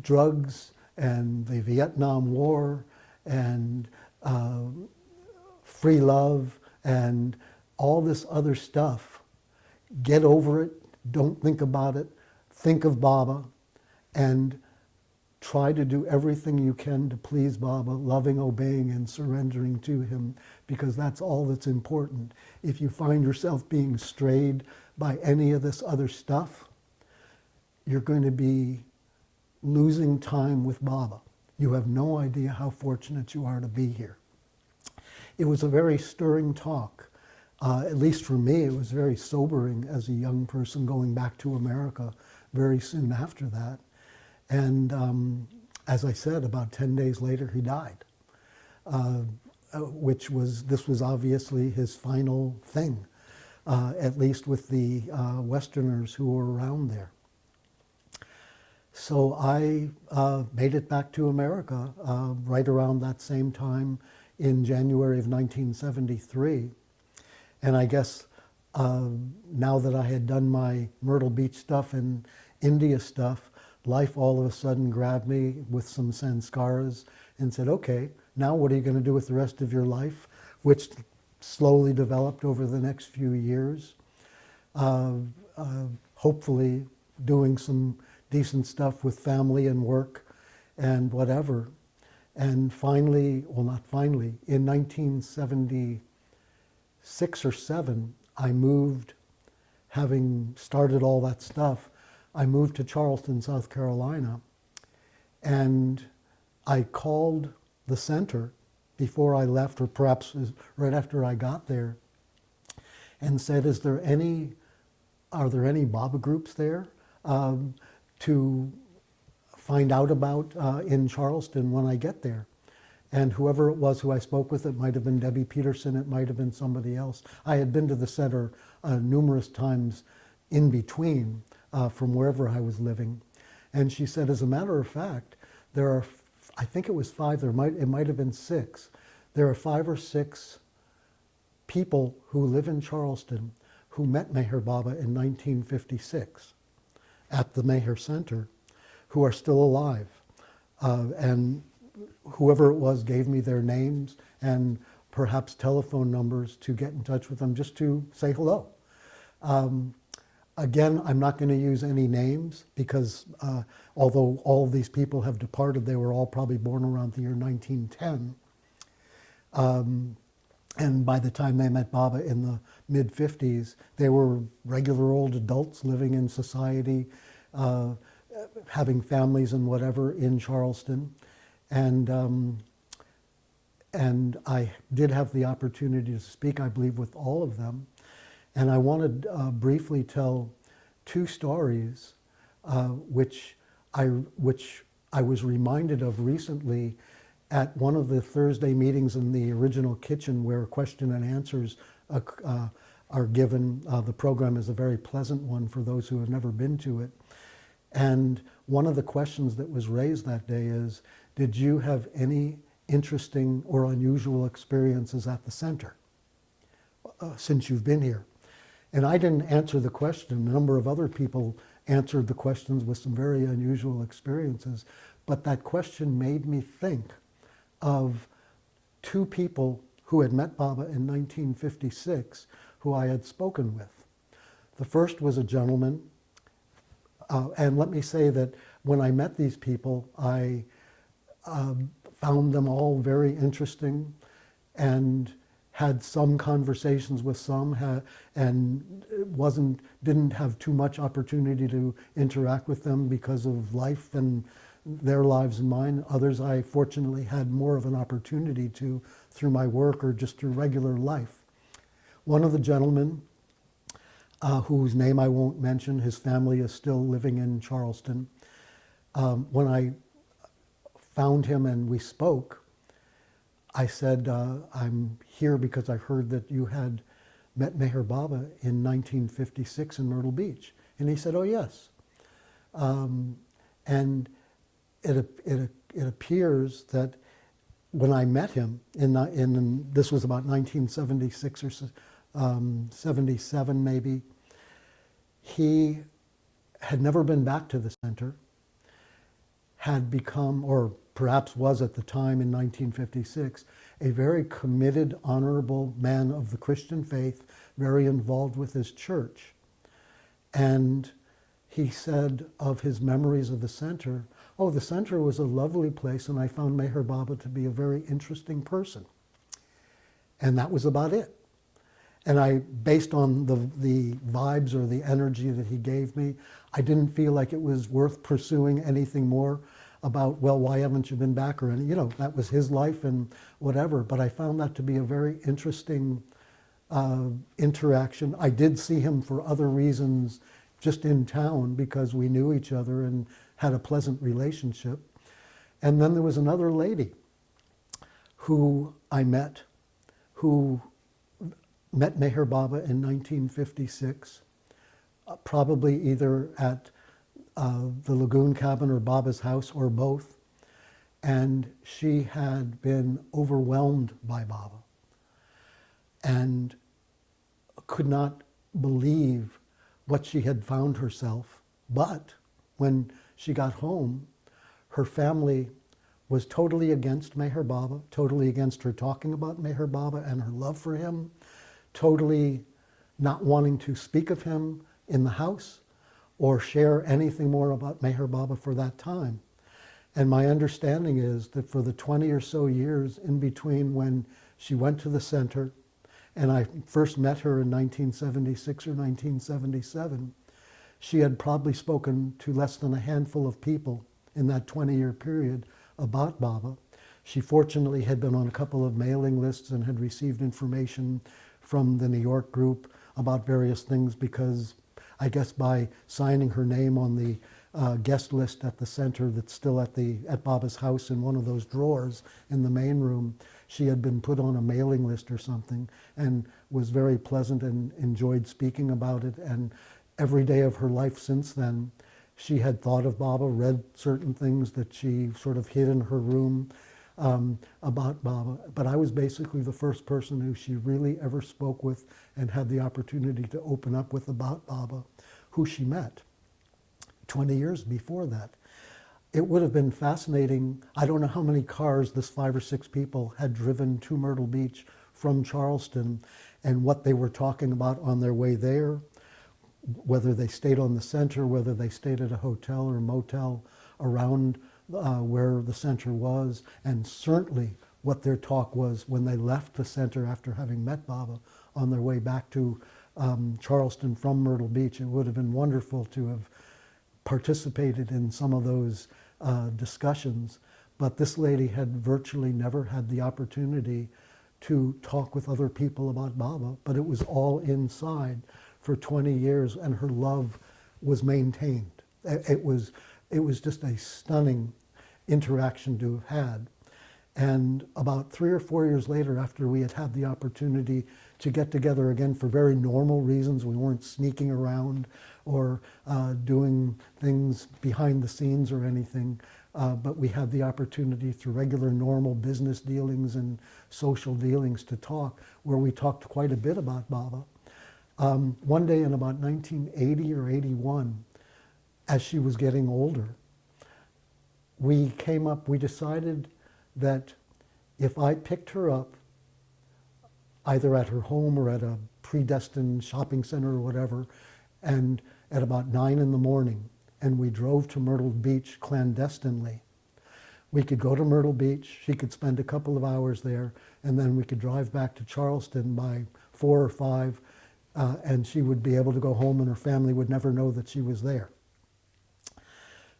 drugs and the Vietnam War and free love and all this other stuff. Get over it. Don't think about it. Think of Baba. And Try to do everything you can to please Baba, loving, obeying, and surrendering to him, because that's all that's important. If you find yourself being strayed by any of this other stuff, you're going to be losing time with Baba. You have no idea how fortunate you are to be here. It was a very stirring talk. At least for me, it was very sobering as a young person going back to America very soon after that. And as I said, about 10 days later, he died, this was obviously his final thing, at least with the Westerners who were around there. So I made it back to America right around that same time in January of 1973. And I guess now that I had done my Myrtle Beach stuff and India stuff, life all of a sudden grabbed me with some sanskaras and said, okay, now what are you going to do with the rest of your life? Which slowly developed over the next few years. Hopefully doing some decent stuff with family and work and whatever. And finally, well, not finally, in 1976 or 7, I moved, having started all that stuff, I moved to Charleston, South Carolina, and I called the center before I left, or perhaps right after I got there, and said, are there any Baba groups there to find out about in Charleston when I get there? And whoever it was who I spoke with, it might have been Debbie Peterson, it might have been somebody else. I had been to the center numerous times in between from wherever I was living. And she said, as a matter of fact, there are, I think it was 5, it might have been 6. There are 5 or 6 people who live in Charleston who met Meher Baba in 1956 at the Meher Center, who are still alive. And whoever it was gave me their names and perhaps telephone numbers to get in touch with them just to say hello. Again, I'm not going to use any names because although all of these people have departed, they were all probably born around the year 1910. And by the time they met Baba in the mid-50s, they were regular old adults living in society, having families and whatever in Charleston. And I did have the opportunity to speak, I believe, with all of them. And I want to briefly tell 2 stories which I was reminded of recently at one of the Thursday meetings in the original kitchen where question and answers are given. The program is a very pleasant one for those who have never been to it. And one of the questions that was raised that day is, did you have any interesting or unusual experiences at the center since you've been here? And I didn't answer the question. A number of other people answered the questions with some very unusual experiences. But that question made me think of 2 people who had met Baba in 1956 who I had spoken with. The first was a gentleman, and let me say that when I met these people, I found them all very interesting and had some conversations with some, and didn't have too much opportunity to interact with them because of life and their lives and mine. Others I fortunately had more of an opportunity to through my work or just through regular life. One of the gentlemen, whose name I won't mention, his family is still living in Charleston. When I found him and we spoke, I said, I'm here because I heard that you had met Meher Baba in 1956 in Myrtle Beach. And he said, oh yes. And it appears that when I met him, this was about 1976 or 77 maybe, he had never been back to the center, had become, or perhaps was at the time in 1956, a very committed, honorable man of the Christian faith, very involved with his church. And he said of his memories of the center, oh, the center was a lovely place, and I found Meher Baba to be a very interesting person. And that was about it. And I, based on the vibes or the energy that he gave me, I didn't feel like it was worth pursuing anything more about, well, why haven't you been back, or any, you know, that was his life and whatever. But I found that to be a very interesting interaction. I did see him for other reasons just in town because we knew each other and had a pleasant relationship. And then there was another lady who I met, who met Meher Baba in 1956, probably either at the Lagoon Cabin or Baba's house or both. And she had been overwhelmed by Baba and could not believe what she had found herself. But when she got home, her family was totally against Meher Baba, totally against her talking about Meher Baba and her love for him, totally not wanting to speak of him in the house or share anything more about Meher Baba for that time. And my understanding is that for the 20 or so years in between when she went to the center, and I first met her in 1976 or 1977, she had probably spoken to less than a handful of people in that 20-year period about Baba. She fortunately had been on a couple of mailing lists and had received information from the New York group about various things because I guess by signing her name on the guest list at the center that's still at Baba's house in one of those drawers in the main room, she had been put on a mailing list or something and was very pleasant and enjoyed speaking about it. And every day of her life since then, she had thought of Baba, read certain things that she sort of hid in her room about Baba. But I was basically the first person who she really ever spoke with and had the opportunity to open up with about Baba, who she met 20 years before that. It would have been fascinating. I don't know how many cars this 5 or 6 people had driven to Myrtle Beach from Charleston and what they were talking about on their way there, whether they stayed on the center, whether they stayed at a hotel or motel around where the center was, and certainly what their talk was when they left the center after having met Baba on their way back to Charleston from Myrtle Beach. It would have been wonderful to have participated in some of those discussions, but this lady had virtually never had the opportunity to talk with other people about Baba, but it was all inside for 20 years, and her love was maintained. It was just a stunning interaction to have had. And about 3 or 4 years later, after we had had the opportunity to get together again for very normal reasons, we weren't sneaking around or doing things behind the scenes or anything, but we had the opportunity through regular normal business dealings and social dealings to talk, where we talked quite a bit about Baba. One day in about 1980 or 81, as she was getting older, we decided that if I picked her up either at her home or at a predestined shopping center or whatever, and at about 9 in the morning, and we drove to Myrtle Beach clandestinely, we could go to Myrtle Beach, she could spend a couple of hours there, and then we could drive back to Charleston by 4 or 5, and she would be able to go home and her family would never know that she was there.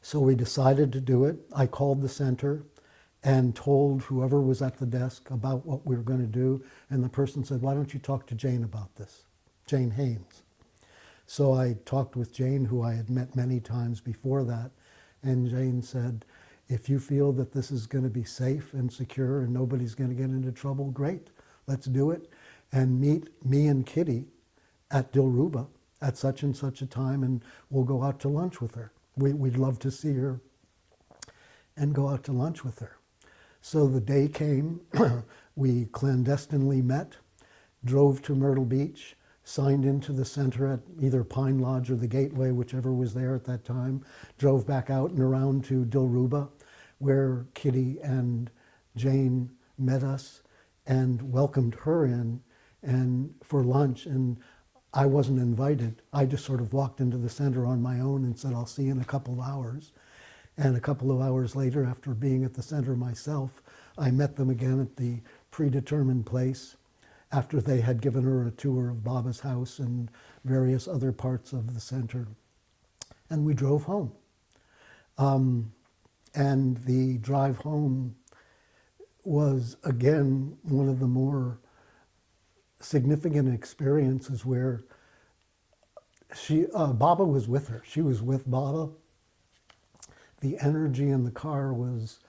So we decided to do it. I called the center and told whoever was at the desk about what we were going to do, and the person said, why don't you talk to Jane about this, Jane Haynes. So I talked with Jane, who I had met many times before that, and Jane said, if you feel that this is going to be safe and secure and nobody's going to get into trouble, great, let's do it, and meet me and Kitty at Dilruba at such and such a time, and we'll go out to lunch with her. We'd love to see her and go out to lunch with her. So the day came, we clandestinely met, drove to Myrtle Beach, signed into the center at either Pine Lodge or the Gateway, whichever was there at that time, drove back out and around to Dilruba, where Kitty and Jane met us and welcomed her in and for lunch. And I wasn't invited. I just sort of walked into the center on my own and said, I'll see you in a couple of hours. And a couple of hours later, after being at the center myself, I met them again at the predetermined place after they had given her a tour of Baba's house and various other parts of the center. And we drove home. And the drive home was, again, one of the more significant experiences where Baba was with her. She was with Baba. The energy in the car was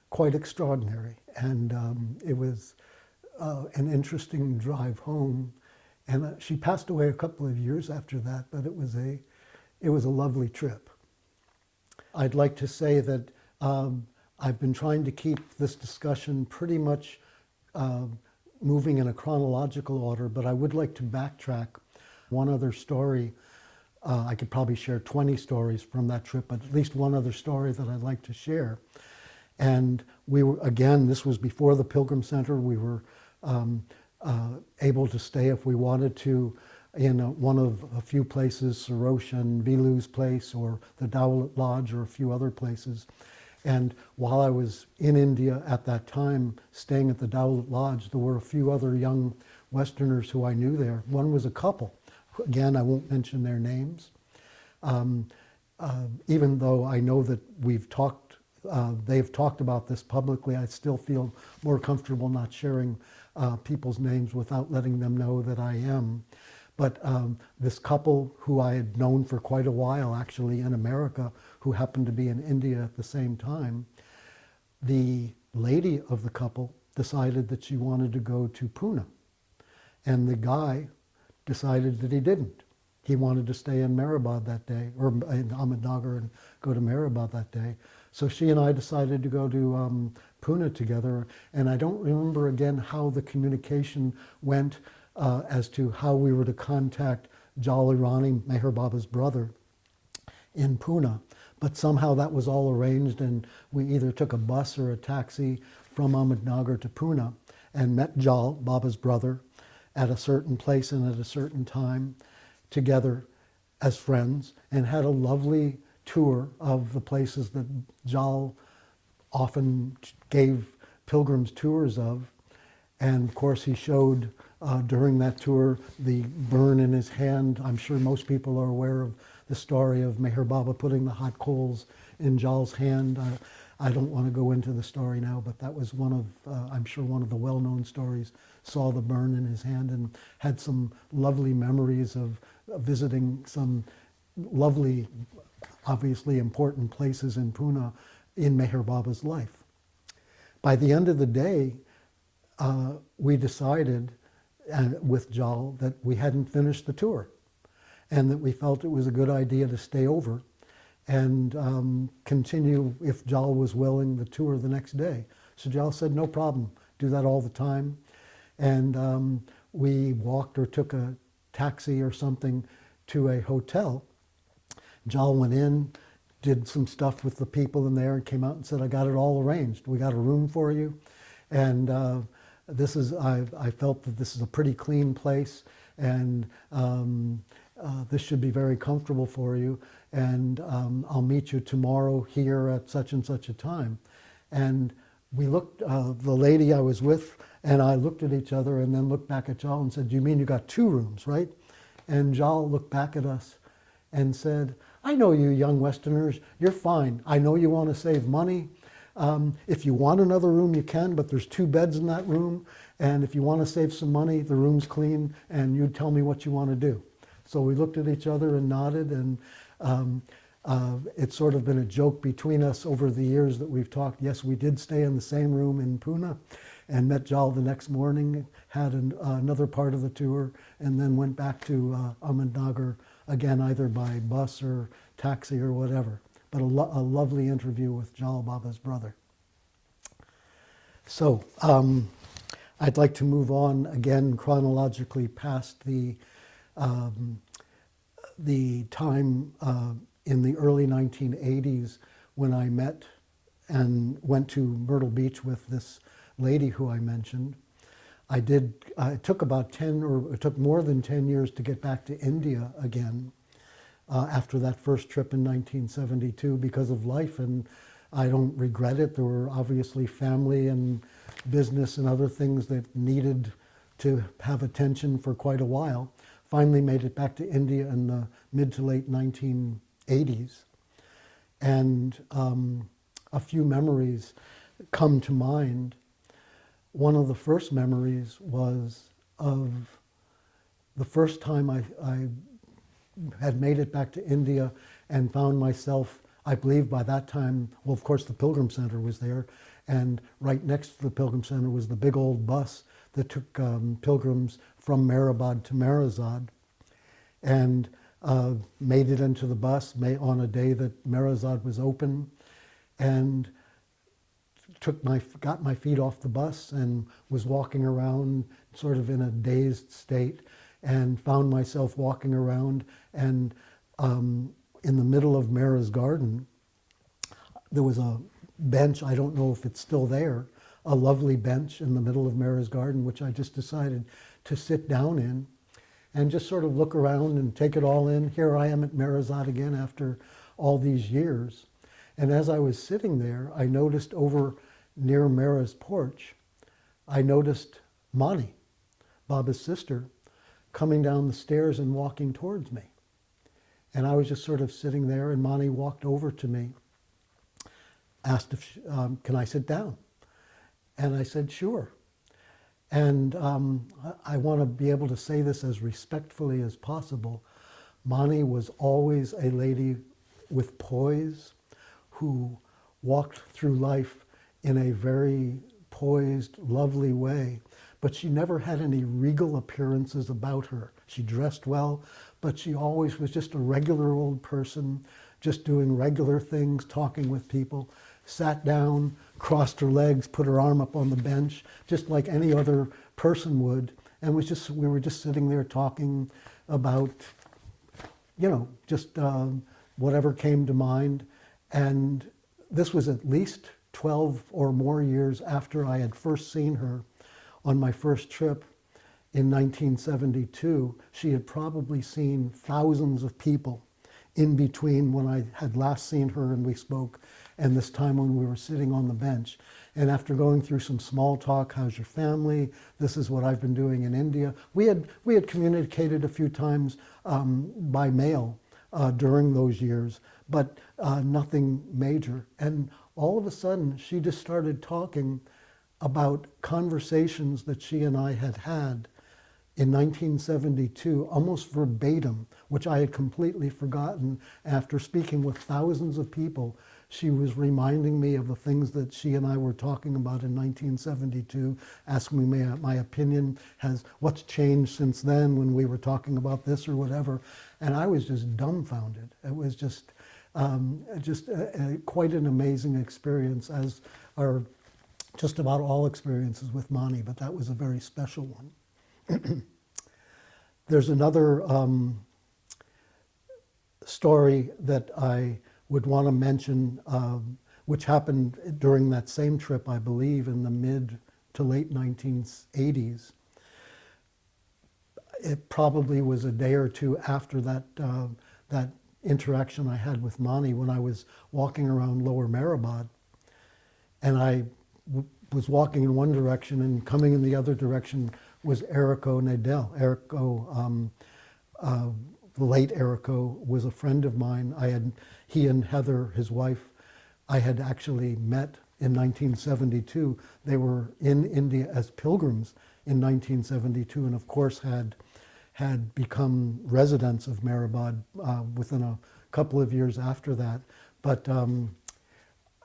quite extraordinary. And it was an interesting drive home. And she passed away a couple of years after that, but it was a lovely trip. I'd like to say that I've been trying to keep this discussion pretty much moving in a chronological order, but I would like to backtrack one other story. I could probably share 20 stories from that trip, but at least one other story that I'd like to share. And we were, again, this was before the Pilgrim Center. We were able to stay if we wanted to in one of a few places, Sarosh and Vilu's place, or the Dowlett Lodge, or a few other places. And while I was in India at that time, staying at the Dowlett Lodge, there were a few other young Westerners who I knew there. One was a couple. Again, I won't mention their names. Even though I know that they've talked about this publicly, I still feel more comfortable not sharing people's names without letting them know that I am. But this couple who I had known for quite a while, actually in America, who happened to be in India at the same time, the lady of the couple decided that she wanted to go to Pune. And the guy decided that he didn't. He wanted to stay in Mehrabad that day, or in Ahmednagar, and go to Mehrabad that day. So she and I decided to go to Pune together. And I don't remember again how the communication went as to how we were to contact Jal Irani, Meher Baba's brother, in Pune. But somehow that was all arranged, and we either took a bus or a taxi from Ahmednagar to Pune and met Jal, Baba's brother, at a certain place and at a certain time together as friends, and had a lovely tour of the places that Jal often gave pilgrims tours of. And of course he showed during that tour the burn in his hand. I'm sure most people are aware of the story of Meher Baba putting the hot coals in Jal's hand. I don't want to go into the story now, but that was one of, I'm sure, one of the well-known stories. Saw the burn in his hand and had some lovely memories of visiting some lovely, obviously important places in Pune in Meher Baba's life. By the end of the day, we decided with Jal that we hadn't finished the tour and that we felt it was a good idea to stay over and continue, if Jal was willing, the tour the next day. So Jal said, no problem, do that all the time. And we walked or took a taxi or something to a hotel. Jal went in, did some stuff with the people in there, and came out and said, I got it all arranged. We got a room for you. And I felt that this is a pretty clean place, and this should be very comfortable for you. And I'll meet you tomorrow here at such and such a time. And we looked, the lady I was with and I looked at each other and then looked back at Jal and said, you mean you got 2 rooms, right? And Jal looked back at us and said, I know you young Westerners, you're fine. I know you want to save money. If you want another room, you can, but there's 2 beds in that room. And if you want to save some money, the room's clean, and you tell me what you want to do. So we looked at each other and nodded, and it's sort of been a joke between us over the years that we've talked. Yes, we did stay in the same room in Pune and met Jal the next morning, had another part of the tour, and then went back to Ahmednagar again, either by bus or taxi or whatever. But a lovely interview with Jal Baba's brother. So I'd like to move on again chronologically past the time in the early 1980s when I met and went to Myrtle Beach with this lady who I mentioned. It took about 10, or it took more than 10 years to get back to India again after that first trip in 1972 because of life and I don't regret it. There were obviously family and business and other things that needed to have attention for quite a while. Finally made it back to India in the mid to late 1980s. And a few memories come to mind. One of the first memories was of the first time I had made it back to India and found myself, I believe by that time, well, of course the Pilgrim Center was there, and right next to the Pilgrim Center was the big old bus that took pilgrims from Mehrabad to Marazad, and made it into the bus on a day that Marazad was open, and got my feet off the bus and was walking around sort of in a dazed state, and found myself walking around, and in the middle of Mara's garden there was a bench, I don't know if it's still there, a lovely bench in the middle of Mara's garden, which I just decided to sit down in and just sort of look around and take it all in. Here I am at Marazad again after all these years. And as I was sitting there, I noticed over near Mara's porch, I noticed Mani, Baba's sister, coming down the stairs and walking towards me. And I was just sort of sitting there, and Mani walked over to me, asked if, can I sit down? And I said, sure. And I want to be able to say this as respectfully as possible. Mani was always a lady with poise, who walked through life in a very poised, lovely way. But she never had any regal appearances about her. She dressed well, but she always was just a regular old person, just doing regular things, talking with people, sat down, crossed her legs, put her arm up on the bench, just like any other person would, and we were just sitting there talking about, just whatever came to mind. And this was at least 12 or more years after I had first seen her on my first trip in 1972. She had probably seen thousands of people in between when I had last seen her and we spoke, and this time when we were sitting on the bench. And after going through some small talk, how's your family? This is what I've been doing in India. We had communicated a few times by mail during those years, but nothing major. And all of a sudden, she just started talking about conversations that she and I had had in 1972, almost verbatim, which I had completely forgotten. After speaking with thousands of people, she was reminding me of the things that she and I were talking about in 1972, asking me my opinion, what's changed since then when we were talking about this or whatever. And I was just dumbfounded. It was just quite an amazing experience, as are just about all experiences with Mani, but that was a very special one. There's another story that I would want to mention, which happened during that same trip, I believe, in the mid to late 1980s. It probably was a day or two after that interaction I had with Mani, when I was walking around Lower Mehrabad, and I was walking in one direction, and coming in the other direction was Errico Nadell. Errico, the late Errico, was a friend of mine. He and Heather, his wife, I had actually met in 1972. They were in India as pilgrims in 1972, and of course had become residents of Mehrabad within a couple of years after that. But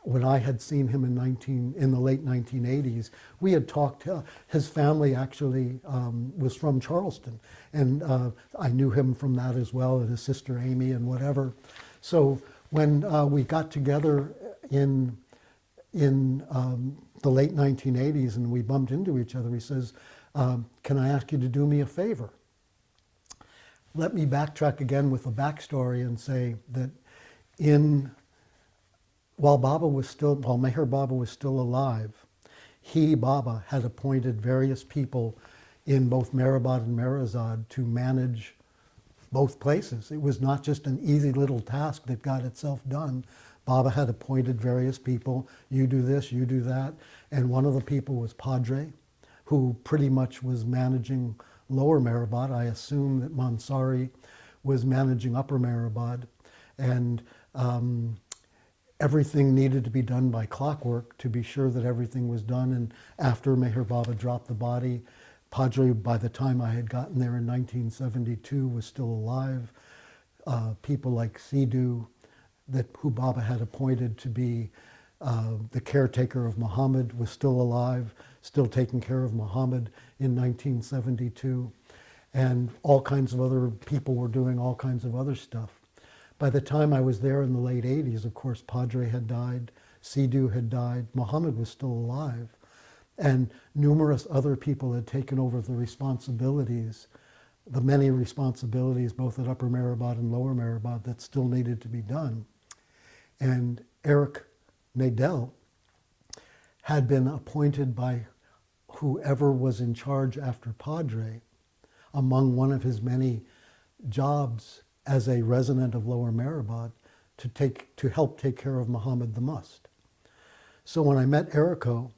when I had seen him in the late 1980s, we had talked. His family actually was from Charleston, and I knew him from that as well, and his sister Amy and whatever. So when we got together in the late 1980s and we bumped into each other, he says, "Can I ask you to do me a favor?" Let me backtrack again with a backstory and say that while Meher Baba was still alive, Baba, had appointed various people in both Mehrabad and Marazad to manage both places. It was not just an easy little task that got itself done, Baba had appointed various people, you do this, you do that, and one of the people was Padre, who pretty much was managing Lower Mehrabad. I assume that Mansari was managing Upper Mehrabad, and everything needed to be done by clockwork to be sure that everything was done. And after Meher Baba dropped the body, Padre, by the time I had gotten there in 1972, was still alive. People like Sidhu, who Baba had appointed to be the caretaker of Muhammad, was still alive, still taking care of Muhammad in 1972. And all kinds of other people were doing all kinds of other stuff. By the time I was there in the late 80s, of course, Padre had died, Sidhu had died, Muhammad was still alive, and numerous other people had taken over the responsibilities, the many responsibilities, both at Upper Mehrabad and Lower Mehrabad, that still needed to be done. And Eric Nadel had been appointed by whoever was in charge after Padre, among one of his many jobs as a resident of Lower Mehrabad, to help take care of Muhammad the Must. So when I met Erico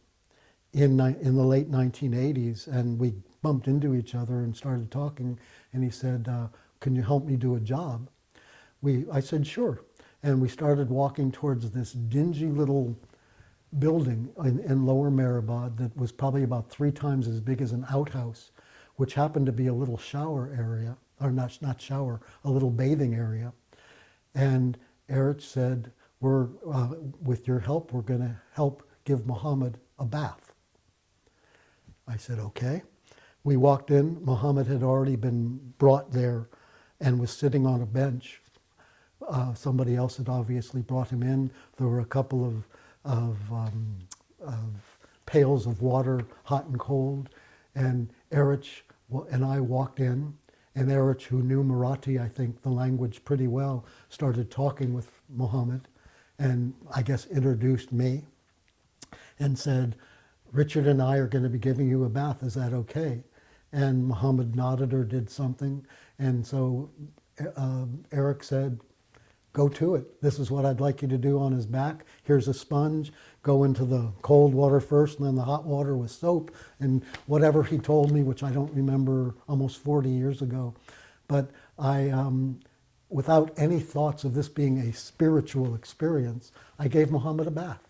in the late 1980s, and we bumped into each other and started talking, and he said, can you help me do a job? I said, sure. And we started walking towards this dingy little building in Lower Mehrabad that was probably about 3 times as big as an outhouse, which happened to be a little shower area, or not shower, a little bathing area. And Eric said, with your help, we're going to help give Muhammad a bath. I said, okay. We walked in. Muhammad had already been brought there and was sitting on a bench. Somebody else had obviously brought him in. There were a couple of pails of water, hot and cold. And Eric and I walked in. And Eric, who knew Marathi, I think, the language pretty well, started talking with Muhammad and I guess introduced me and said, Richard and I are going to be giving you a bath. Is that okay? And Muhammad nodded or did something. And so Eric said, go to it. This is what I'd like you to do on his back. Here's a sponge. Go into the cold water first and then the hot water with soap. And whatever he told me, which I don't remember, almost 40 years ago. But I, without any thoughts of this being a spiritual experience, I gave Muhammad a bath,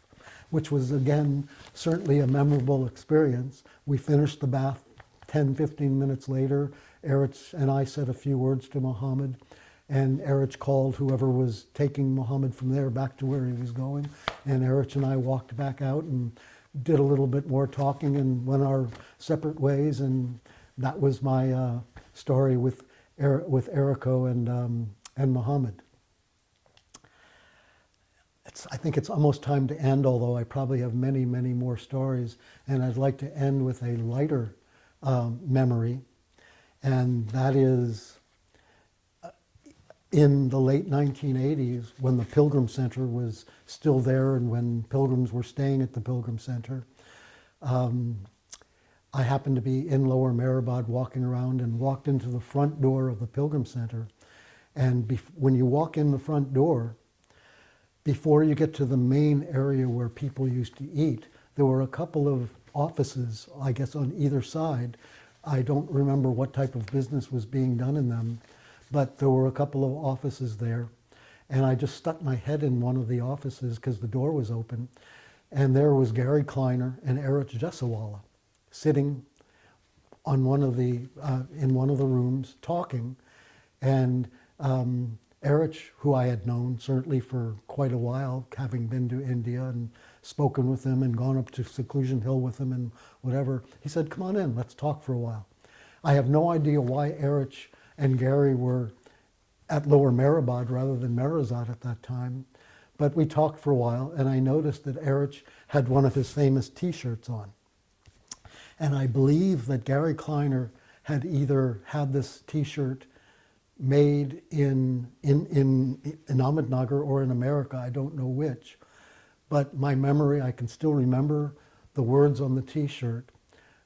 which was, again, certainly a memorable experience. We finished the bath 10, 15 minutes later. Eric and I said a few words to Muhammad. And Eric called whoever was taking Muhammad from there back to where he was going. And Eric and I walked back out and did a little bit more talking and went our separate ways. And that was my story with Erico and Muhammad. I think it's almost time to end, although I probably have many, many more stories. And I'd like to end with a lighter memory. And that is, in the late 1980s, when the Pilgrim Center was still there and when pilgrims were staying at the Pilgrim Center, I happened to be in Lower Mehrabad walking around and walked into the front door of the Pilgrim Center. And when you walk in the front door, before you get to the main area where people used to eat, there were a couple of offices, I guess, on either side. I don't remember what type of business was being done in them, but there were a couple of offices there. And I just stuck my head in one of the offices because the door was open. And there was Gary Kleiner and Eric Jesawala sitting on in one of the rooms talking. And Eric, who I had known certainly for quite a while, having been to India and spoken with him and gone up to Seclusion Hill with him and whatever, he said, come on in, let's talk for a while. I have no idea why Eric and Gary were at Lower Mehrabad rather than Merazat at that time. But we talked for a while, and I noticed that Eric had one of his famous T-shirts on. And I believe that Gary Kleiner had either had this T-shirt made in Ahmednagar or in America, I don't know which. But my memory, I can still remember the words on the T-shirt,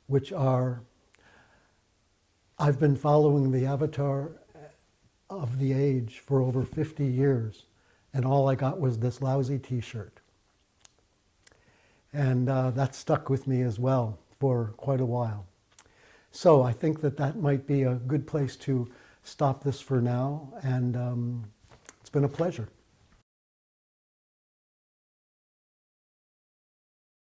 which are, I've been following the avatar of the age for over 50 years, and all I got was this lousy t-shirt. And that stuck with me as well for quite a while. So I think that that might be a good place to stop this for now, and it's been a pleasure.